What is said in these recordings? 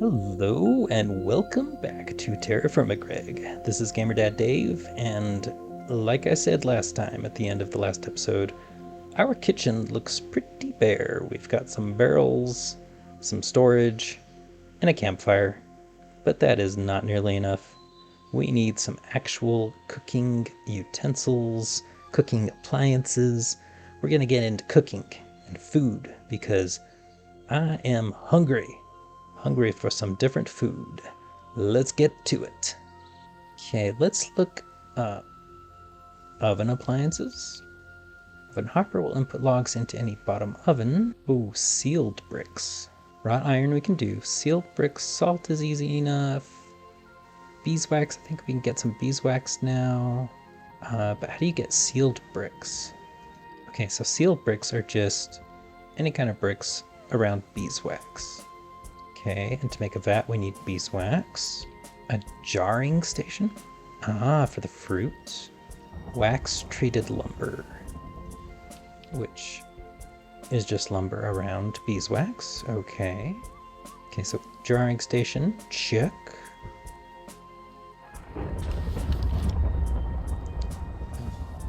Hello and welcome back to Terrafirmagreg. This is GamerDad Dave, and like I said last time at the end of the last episode, our kitchen looks pretty bare. We've got some barrels, some storage, and a campfire, but that is not nearly enough. We need some actual cooking utensils, cooking appliances. We're gonna get into cooking and food because I am hungry for some different food. Let's get to it. Okay, let's look up oven appliances. Oven hopper will input logs into any bottom oven. Ooh, sealed bricks. Wrought iron we can do. Sealed bricks, salt is easy enough. Beeswax, I think we can get some beeswax now. But how do you get sealed bricks? Okay, so sealed bricks are just any kind of bricks around beeswax. Okay, and to make a vat we need beeswax. A jarring station? Ah, for the fruit. Wax treated lumber, which is just lumber around beeswax. Okay. Okay, so jarring station, check.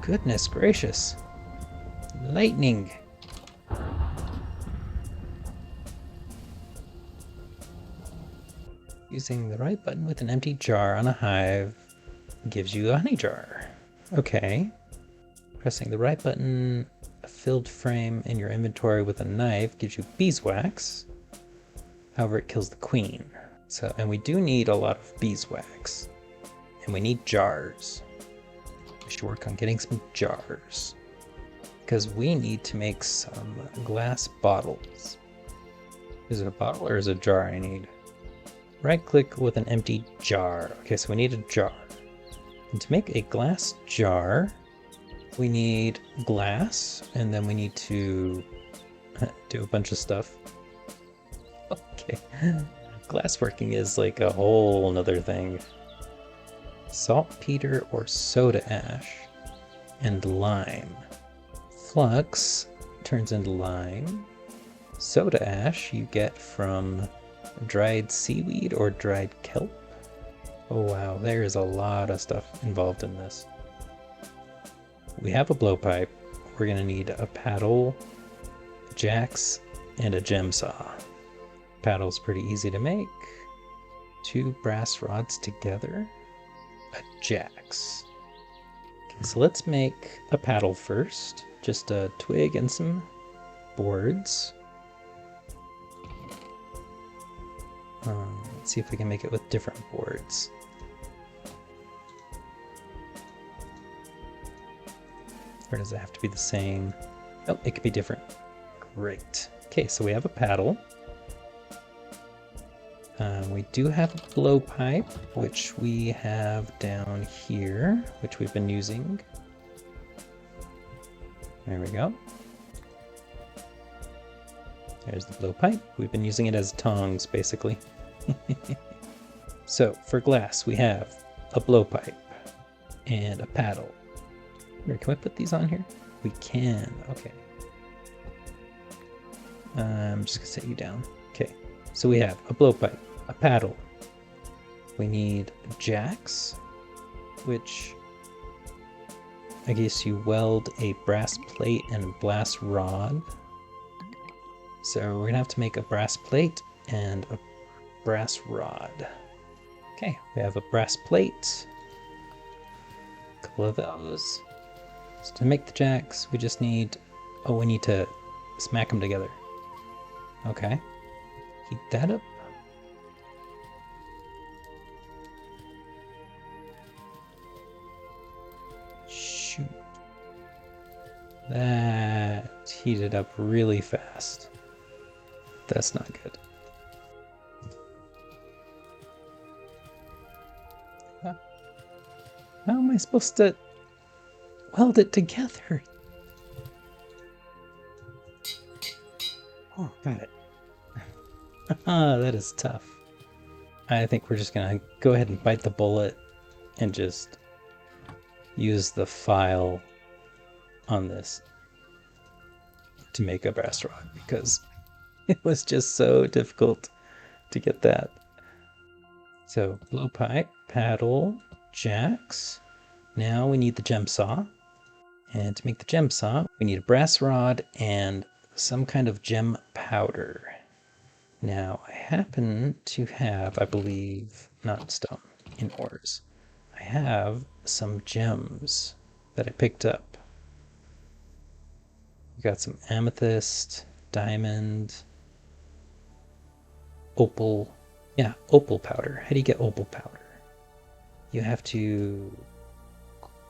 Goodness gracious. Lightning. Using the right button with an empty jar on a hive gives you a honey jar. Okay. Pressing the right button, a filled frame in your inventory with a knife gives you beeswax. However, it kills the queen. And we do need a lot of beeswax. And we need jars. We should work on getting some jars. Because we need to make some glass bottles. Is it a bottle or is it a jar I need? Right click with an empty jar. Okay, so we need a jar. And to make a glass jar, we need glass, and then we need to do a bunch of stuff. Okay, glassworking is like a whole nother thing. Saltpeter or soda ash and lime. Flux turns into lime. Soda ash you get from dried seaweed or dried kelp. Oh wow, there is a lot of stuff involved in this. We have a blowpipe. We're gonna need a paddle, jacks, and a gem saw. Paddle's pretty easy to make. 2 brass rods together. A jacks. Okay, so let's make a paddle first. Just a twig and some boards. Let's see if we can make it with different boards. Or does it have to be the same? Oh, it could be different. Great. Okay, so we have a paddle. We do have a blowpipe, which we have down here, which we've been using. There we go. There's the blowpipe. We've been using it as tongs, basically. So, for glass, we have a blowpipe and a paddle. Here, can we put these on here? We can. Okay. I'm just going to set you down. Okay. So we have a blowpipe, a paddle. We need jacks, which I guess you weld a brass plate and a brass rod. So we're going to have to make a brass plate and a brass rod. Okay, we have a brass plate. A couple of those. So to make the jacks, we just need... Oh, we need to smack them together. Okay. Heat that up. Shoot. That heated up really fast. That's not good. How am I supposed to weld it together? Oh, got it. That is tough. I think we're just gonna go ahead and bite the bullet and just use the file on this to make a brass rod because it was just so difficult to get that So blowpipe, paddle, jacks. Now we need the gem saw. And to make the gem saw, we need a brass rod and some kind of gem powder. Now, I happen to have, I believe, not stone, in ores. I have some gems that I picked up. We got some amethyst, diamond, opal. Yeah, opal powder. How do you get opal powder? You have to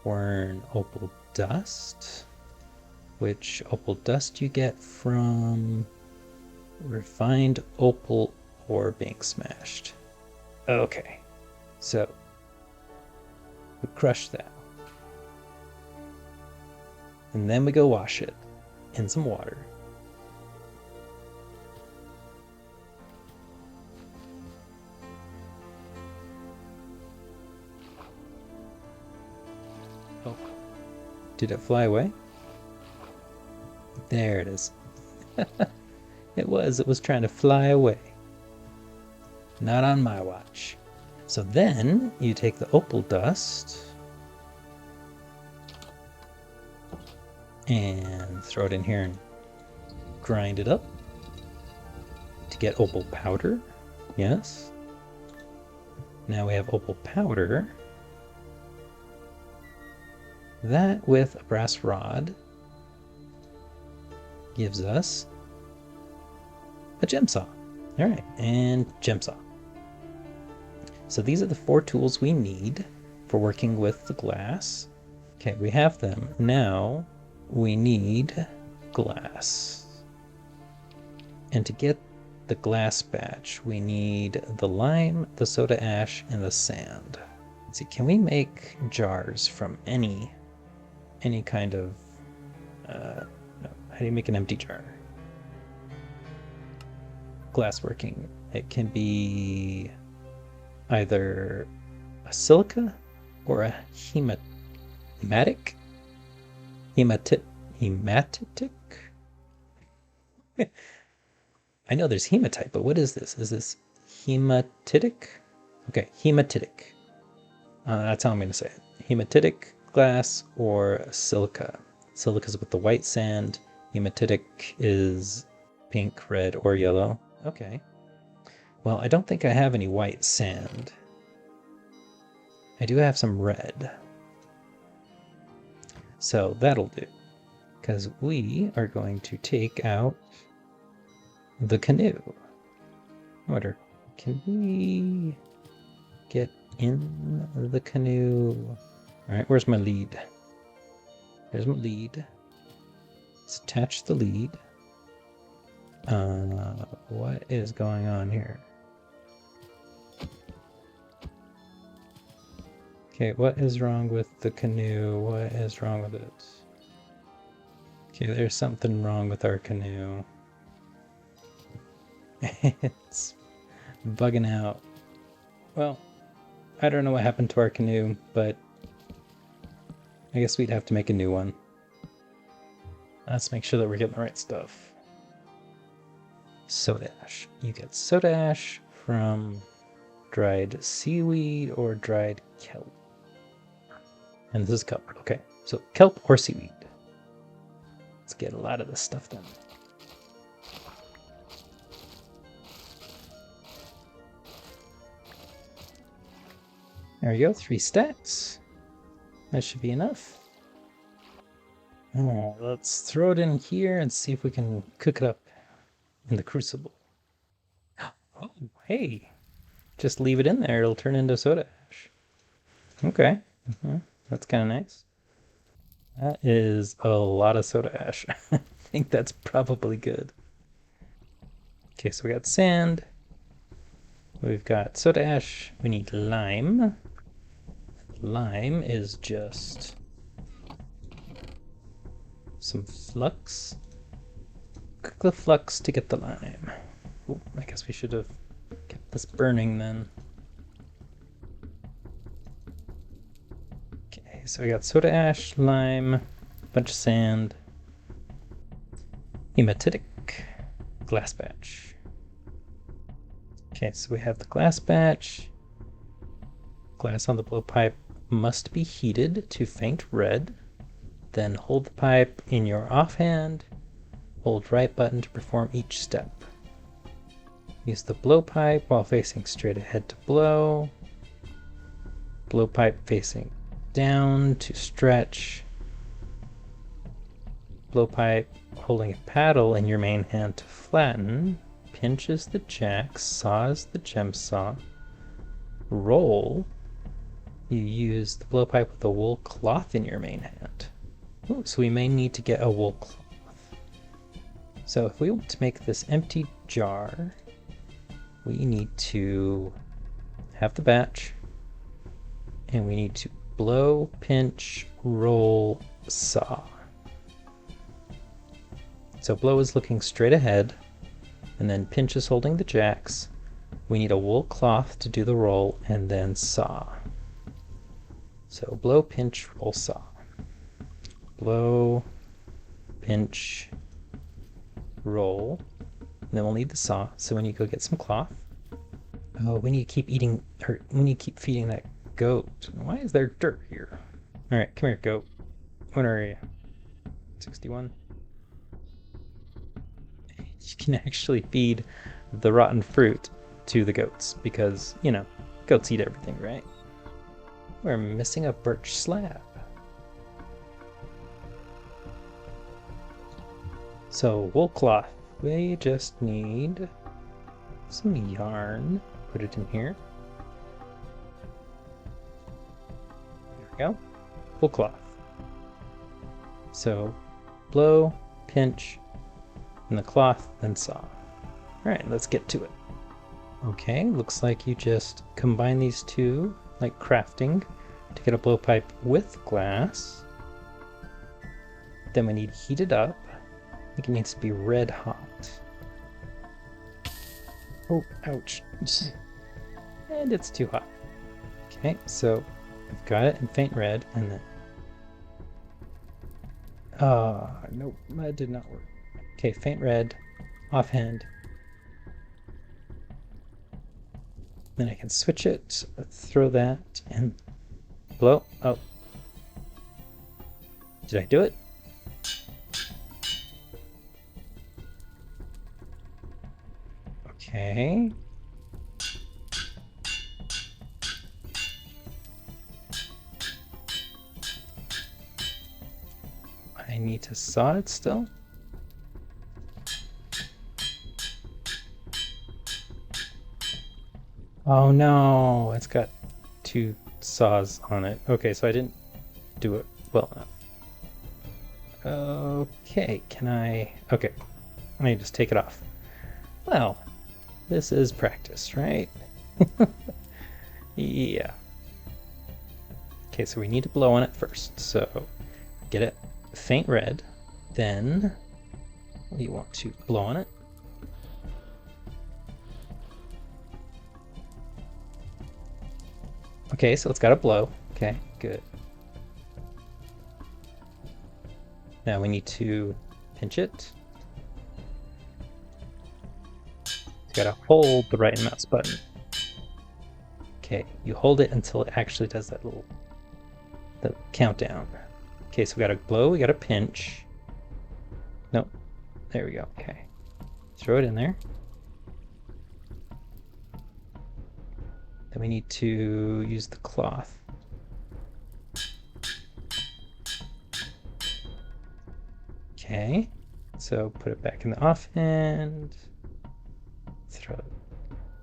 quern opal dust, which opal dust you get from refined opal ore being smashed. Okay, so we crush that. And then we go wash it in some water. Oh, did it fly away? There it is. It was trying to fly away. Not on my watch. So then you take the opal dust and throw it in here and grind it up to get opal powder. Yes. Now we have opal powder. That with a brass rod gives us a gem saw. All right, and gem saw. So these are the 4 tools we need for working with the glass. Okay, we have them. Now we need glass. And to get the glass batch, we need the lime, the soda ash, and the sand. Let's see, can we make jars from any kind of, no, how do you make an empty jar? Glassworking. It can be either a silica or a hematitic. I know there's hematite, but what is this? Is this hematitic? Okay, hematitic. That's how I'm going to say it. Hematitic glass or silica. Silica's with the white sand. Hematitic is pink, red, or yellow. Okay. Well, I don't think I have any white sand. I do have some red. So that'll do. Because we are going to take out the canoe. I wonder, can we get in the canoe? Alright, where's my lead? There's my lead. Let's attach the lead. What is going on here? Okay, what is wrong with the canoe? What is wrong with it? Okay, there's something wrong with our canoe. It's bugging out. Well, I don't know what happened to our canoe, but I guess we'd have to make a new one. Let's make sure that we're getting the right stuff. Soda ash. You get soda ash from dried seaweed or dried kelp. And this is kelp. Okay, so kelp or seaweed. Let's get a lot of this stuff done. There we go, 3 stacks. That should be enough. Alright, let's throw it in here and see if we can cook it up in the crucible. Oh, hey! Just leave it in there, it'll turn into soda ash. Okay, that's kind of nice. That is a lot of soda ash. I think that's probably good. Okay, so we got sand. We've got soda ash. We need lime. Lime is just some flux. Cook the flux to get the lime. Ooh, I guess we should have kept this burning then. Okay, so we got soda ash, lime, a bunch of sand, hematitic, glass batch. Okay, so we have the glass batch. glass on the blowpipe must be heated to faint red. Then hold the pipe in your offhand. Hold right button to perform each step. Use the blowpipe while facing straight ahead to blow. Blowpipe facing down to stretch. Blowpipe holding a paddle in your main hand to flatten. Pinches the jack, saws the gem saw. Roll. You use the blowpipe with a wool cloth in your main hand. Ooh, so we may need to get a wool cloth. So if we want to make this empty jar, we need to have the batch, and we need to blow, pinch, roll, saw. So blow is looking straight ahead, and then pinch is holding the jacks. We need a wool cloth to do the roll, and then saw. So blow, pinch, roll, saw. Blow, pinch, roll. And then we'll need the saw, so we need to go get some cloth. Oh, we need to keep feeding that goat. Why is there dirt here? All right, come here, goat. What are you? 61? You can actually feed the rotten fruit to the goats because, you know, goats eat everything, right? We're missing a birch slab. So, wool cloth. We just need some yarn. Put it in here. There we go. Wool cloth. So, blow, pinch, and the cloth, then saw. Alright, let's get to it. Okay, looks like you just combine these two, like crafting, to get a blowpipe with glass. Then we need to heat it up. I think it needs to be red hot. Oh, ouch. And it's too hot. Okay, so I've got it in faint red, and then... nope, that did not work. Okay, faint red, offhand. Then I can switch it, throw that, and blow. Oh. Did I do it? Okay. I need to saw it still. Oh no, it's got two saws on it. Okay, so I didn't do it well enough. Okay, can I... Okay, I need to just take it off. Well, this is practice, right? Yeah. Okay, so we need to blow on it first. So get it faint red, then you want to blow on it. Okay, so it's got to blow. Okay, good. Now we need to pinch it. You gotta hold the right mouse button. Okay, you hold it until it actually does that little countdown. Okay, so we gotta blow, we gotta pinch. Nope. There we go. Okay. Throw it in there. Then we need to use the cloth. Okay. So put it back in the offhand. Throw it.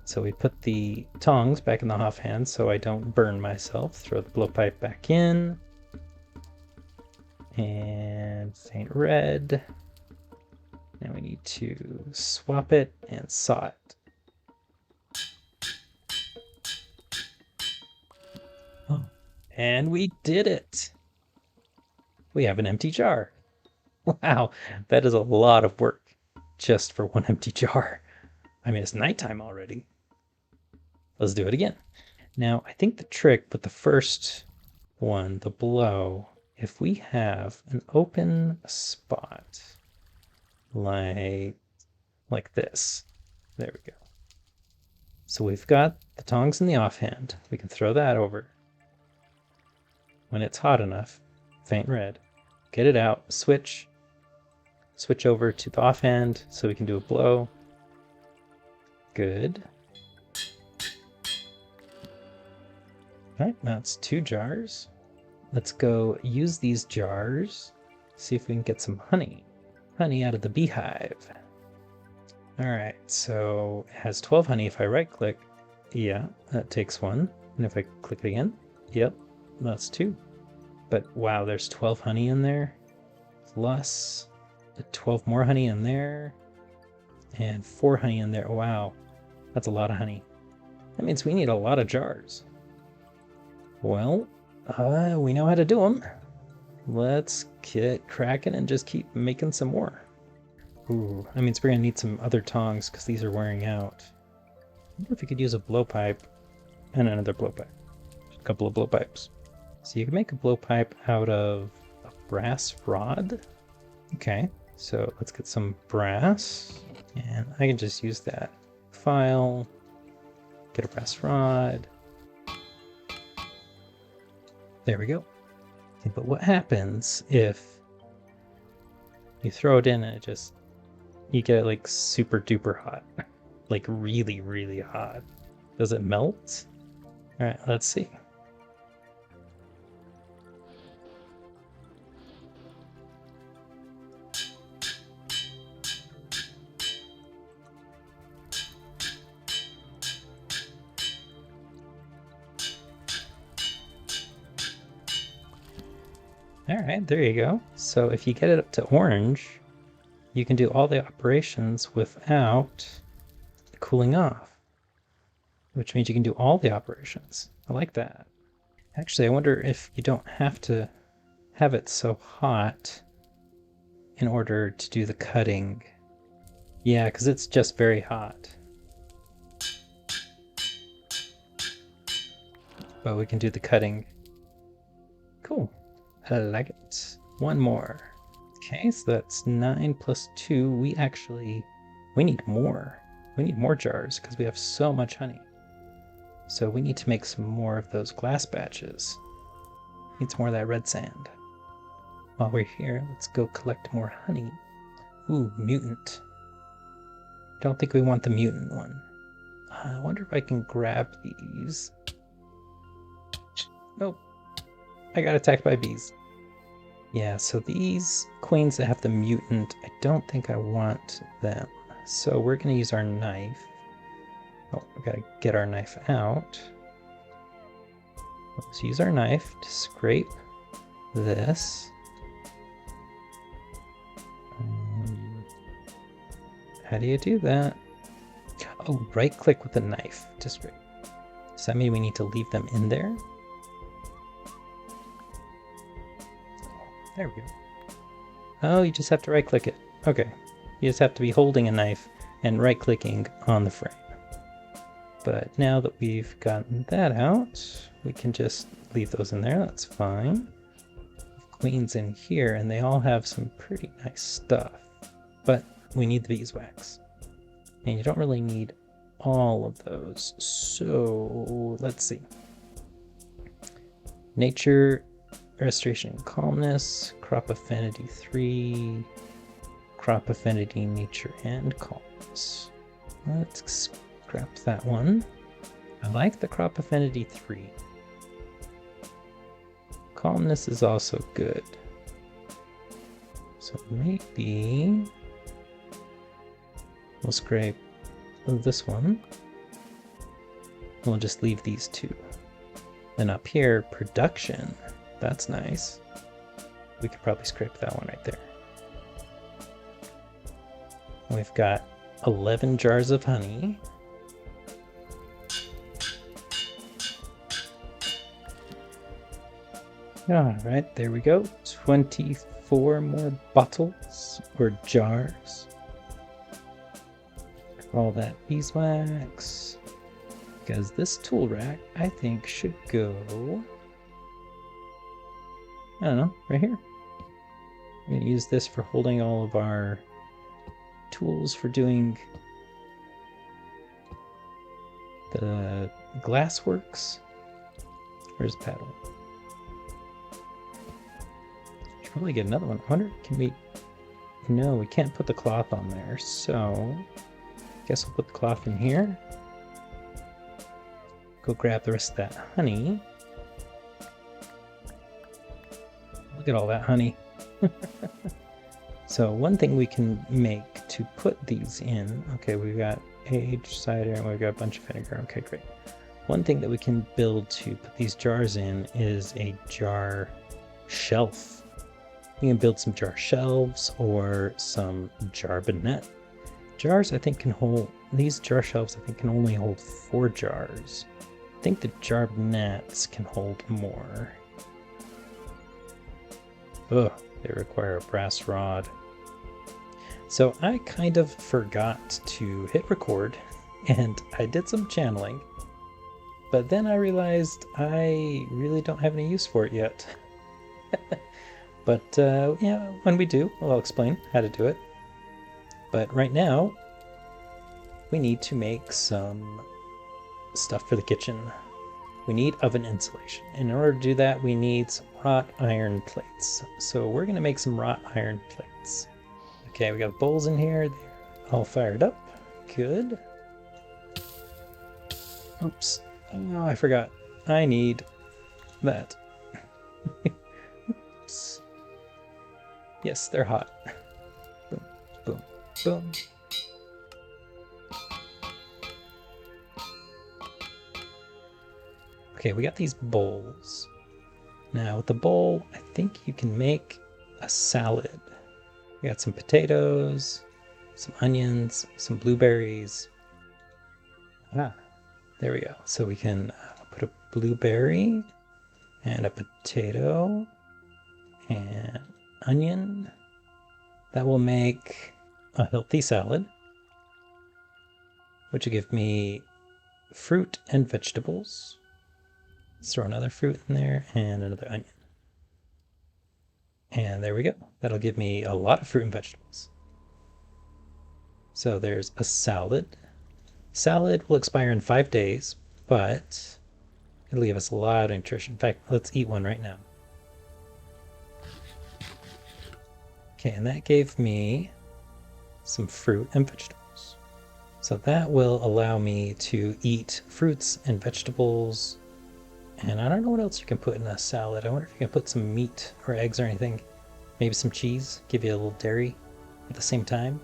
So we put the tongs back in the offhand so I don't burn myself. Throw the blowpipe back in. And faint red. Now we need to swap it and saw it. Oh, and we did it! We have an empty jar. Wow, that is a lot of work just for one empty jar. I mean, it's nighttime already. Let's do it again. Now, I think the trick with the first one, the blow, if we have an open spot like this, there we go. So we've got the tongs in the offhand. We can throw that over. When it's hot enough, faint red, get it out, switch over to the offhand so we can do a blow. Good. Alright, now it's 2 jars. Let's go use these jars, see if we can get some honey. Honey out of the beehive. Alright, so it has 12 honey. If I right click, yeah, that takes 1. And if I click it again, yep, that's 2. But wow, there's 12 honey in there. Plus 12 more honey in there. And 4 honey in there. Wow, that's a lot of honey. That means we need a lot of jars. Well, we know how to do them. Let's get cracking and just keep making some more. Ooh, that means we're gonna need some other tongs because these are wearing out. I wonder if we could use a blowpipe and another blowpipe. A couple of blowpipes. So you can make a blowpipe out of a brass rod. Okay, so let's get some brass. And I can just use that file, get a brass rod. There we go. Okay, but what happens if you throw it in and it just, you get it like super duper hot? Like really, really hot. Does it melt? All right, let's see. All right, there you go. So if you get it up to orange, you can do all the operations without cooling off, which means you can do all the operations. I like that. Actually, I wonder if you don't have to have it so hot in order to do the cutting. Yeah, because it's just very hot. But we can do the cutting. Cool. I like it. One more. Okay, so that's 9 plus 2. We need more. We need more jars because we have so much honey. So we need to make some more of those glass batches. Need some more of that red sand. While we're here, let's go collect more honey. Ooh, mutant. Don't think we want the mutant one. I wonder if I can grab these. Nope. I got attacked by bees. Yeah, so these queens that have the mutant, I don't think I want them. So we're going to use our knife. Oh, we got to get our knife out. Let's use our knife to scrape this. How do you do that? Oh, right click with the knife to scrape. Does that mean we need to leave them in there? There we go. Oh, you just have to right click it. Okay. You just have to be holding a knife and right clicking on the frame. But now that we've gotten that out, we can just leave those in there. That's fine. Queens in here, and they all have some pretty nice stuff. But we need the beeswax. And you don't really need all of those. So let's see. Nature, Restoration and Calmness, Crop Affinity 3, Crop Affinity, Nature and Calmness. Let's scrap that one. I like the Crop Affinity 3. Calmness is also good. So maybe we'll scrape this one. We'll just leave these two. Then up here, production. That's nice. We could probably scrape that one right there. We've got 11 jars of honey. All right, there we go. 24 more bottles or jars. All that beeswax. Because this tool rack, I think, should go, I don't know, right here. I'm going to use this for holding all of our tools for doing Glassworks? Where's paddle? Should probably get another one. I wonder, can we... No, we can't put the cloth on there, so... Guess we'll put the cloth in here. Go grab the rest of that honey. Look at all that honey. So one thing we can make to put these in, okay, we've got aged cider and we've got a bunch of vinegar. Okay, great. One thing that we can build to put these jars in is a jar shelf. You can build some jar shelves or some jarbonette. Jars I think can hold, these jar shelves I think can only hold 4 jars. I think the jarbonettes can hold more. Ugh, they require a brass rod. So I kind of forgot to hit record and I did some channeling, but then I realized I really don't have any use for it yet. But yeah, when we do, I'll explain how to do it. But right now, we need to make some stuff for the kitchen. We need oven insulation. In order to do that, we need some wrought iron plates. So we're going to make some wrought iron plates. Okay, we got bowls in here. They're all fired up. Good. Oops. Oh, I forgot. I need that. Oops. Yes, they're hot. Boom, boom, boom. Okay, we got these bowls. Now with the bowl, I think you can make a salad. We got some potatoes, some onions, some blueberries. Ah, there we go. So we can put a blueberry and a potato and onion. That will make a healthy salad, which will give me fruit and vegetables. Let's throw another fruit in there and another onion. And there we go. That'll give me a lot of fruit and vegetables. So there's a salad. Salad will expire in 5 days, but it'll give us a lot of nutrition. In fact, let's eat one right now. Okay, and that gave me some fruit and vegetables. So that will allow me to eat fruits and vegetables. And I don't know what else you can put in a salad. I wonder if you can put some meat or eggs or anything. Maybe some cheese, give you a little dairy at the same time.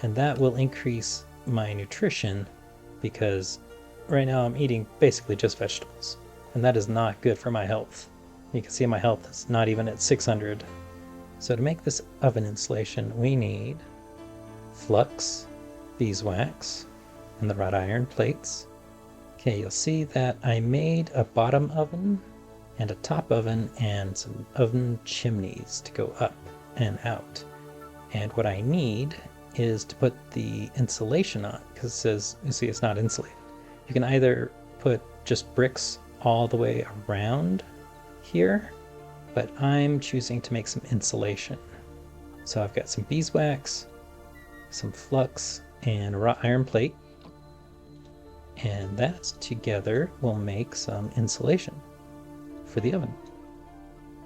And that will increase my nutrition because right now I'm eating basically just vegetables. And that is not good for my health. You can see my health is not even at 600. So to make this oven insulation, we need flux, beeswax, and the wrought iron plates. Okay, you'll see that I made a bottom oven and a top oven and some oven chimneys to go up and out. And what I need is to put the insulation on, because it says, you see, it's not insulated. You can either put just bricks all the way around here, but I'm choosing to make some insulation. So I've got some beeswax, some flux, and a wrought iron plate. And that together will make some insulation for the oven.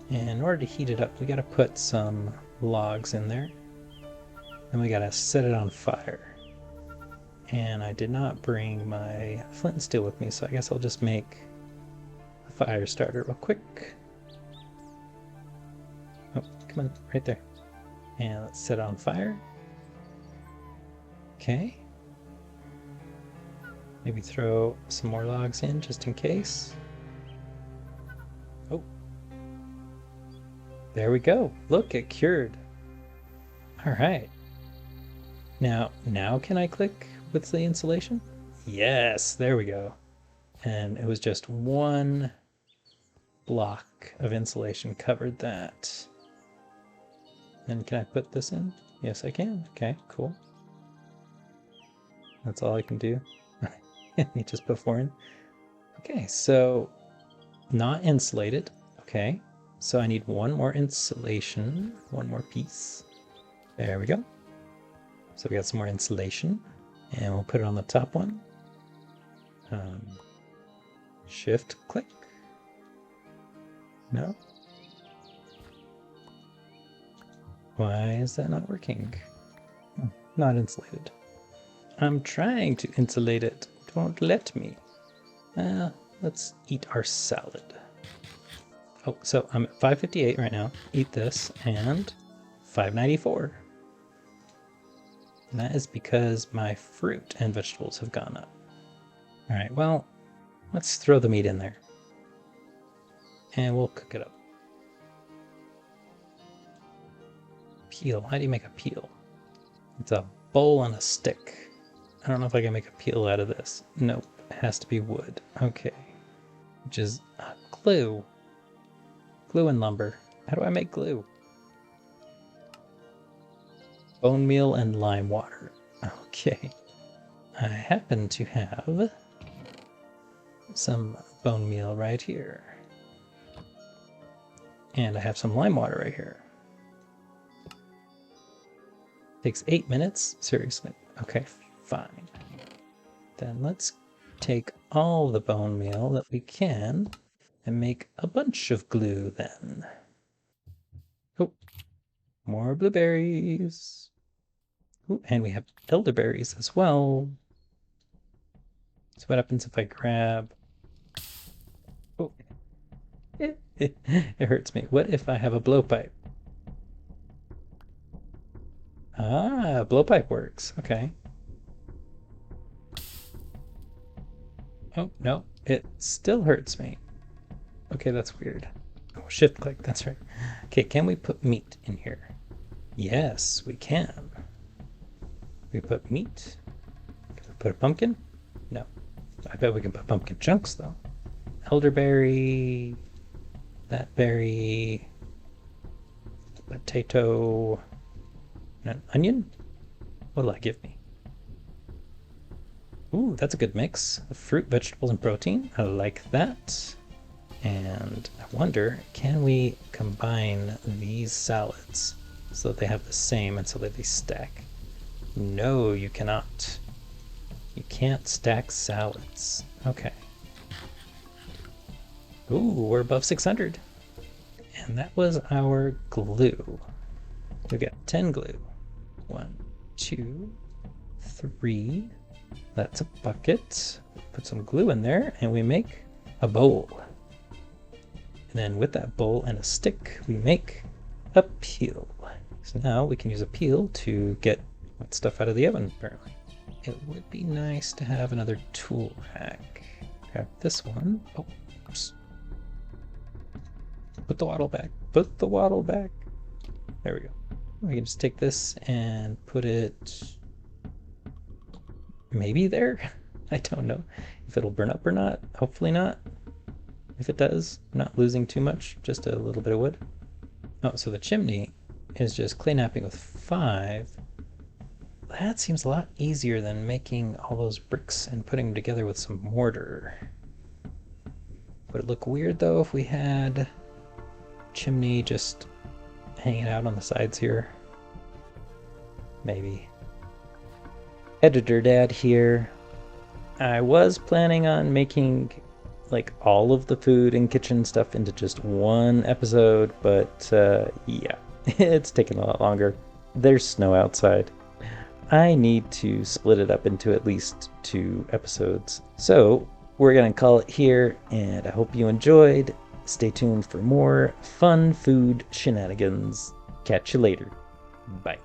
And in order to heat it up, we got to put some logs in there. Then we got to set it on fire. And I did not bring my flint and steel with me, so I guess I'll just make a fire starter real quick. Oh, come on, right there. And let's set it on fire. Okay. Maybe throw some more logs in just in case. Oh. There we go. Look, it cured. All right. Now can I click with the insulation? Yes, there we go. And it was just one block of insulation covered that. And can I put this in? Yes, I can. Okay, cool. That's all I can do. You just put 4 in. Okay, so not insulated. Okay, so I need one more insulation, one more piece. There we go. So we got some more insulation, and we'll put it on the top one. Um, shift click? No? Why is that not working? Oh, not insulated. I'm trying to insulate it. It won't let me. Let's eat our salad. Oh, so I'm at 558 right now. Eat this, and 594. And that is because my fruit and vegetables have gone up. Alright, well, let's throw the meat in there. And we'll cook it up. Peel. How do you make a peel? It's a bowl and a stick. I don't know if I can make a peel out of this. Nope, it has to be wood. Okay. Which is glue. Glue and lumber. How do I make glue? Bone meal and lime water. Okay. I happen to have some bone meal right here. And I have some lime water right here. Takes 8 minutes? Seriously? Okay, fine. Then let's take all the bone meal that we can and make a bunch of glue then. Oh, more blueberries. Ooh, and we have elderberries as well. So what happens if I grab... Oh, it hurts me. What if I have a blowpipe? Ah, blowpipe works. Okay. Oh, no, it still hurts me. Okay, that's weird. Oh, shift click, that's right. Okay, can we put meat in here? Yes, we can. We put meat. Can we put a pumpkin? No. I bet we can put pumpkin chunks, though. Elderberry, that berry, potato, and an onion? What'll that give me? Ooh, that's a good mix of fruit, vegetables, and protein. I like that. And I wonder, can we combine these salads so that they have the same and so that they stack? No, you cannot. You can't stack salads. Okay. Ooh, we're above 600. And that was our glue. We got 10 glue. 1, 2, 3. That's a bucket. Put some glue in there and we make a bowl. And then with that bowl and a stick, we make a peel. So now we can use a peel to get stuff out of the oven, apparently. It would be nice to have another tool rack. Grab this one. Oh, oops. Put the waddle back. Put the waddle back. There we go. We can just take this and put it maybe there? I don't know if it'll burn up or not. Hopefully not. If it does, I'm not losing too much, just a little bit of wood. Oh, so the chimney is just clay knapping with 5. That seems a lot easier than making all those bricks and putting them together with some mortar. Would it look weird though if we had chimney just hanging out on the sides here? Maybe. Editor Dad here. I was planning on making like all of the food and kitchen stuff into just one episode, but yeah, it's taking a lot longer. There's snow outside. I need to split it up into at least 2 episodes. So we're gonna call it here, and I hope you enjoyed. Stay tuned for more fun food shenanigans. Catch you later. Bye.